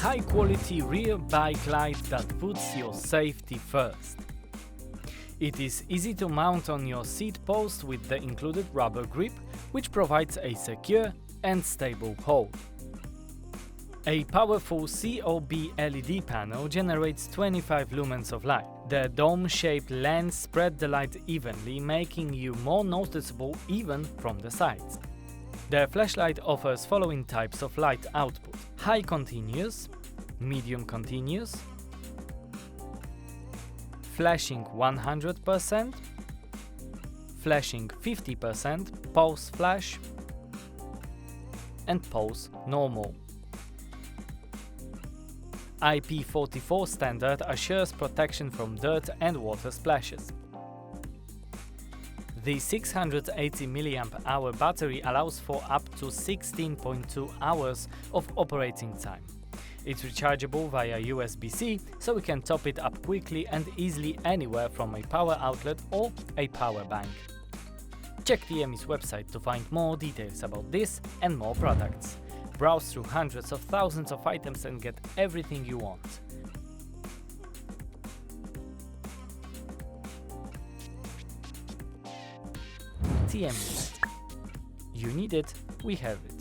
high-quality rear bike light that puts your safety first. It is easy to mount on your seat post with the included rubber grip, which provides a secure and stable hold. A powerful COB LED panel generates 25 lumens of light. The dome-shaped lens spread the light evenly, making you more noticeable even from the sides. The flashlight offers following types of light output: high continuous, medium continuous, flashing 100%, flashing 50%, pulse flash, and pulse normal. IP44 standard assures protection from dirt and water splashes. The 680 mAh battery allows for up to 16.2 hours of operating time. It's rechargeable via USB-C, so we can top it up quickly and easily anywhere from a power outlet or a power bank. Check the emits website to find more details about this and more products. Browse through hundreds of thousands of items and get everything you want. emits. You need it, we have it.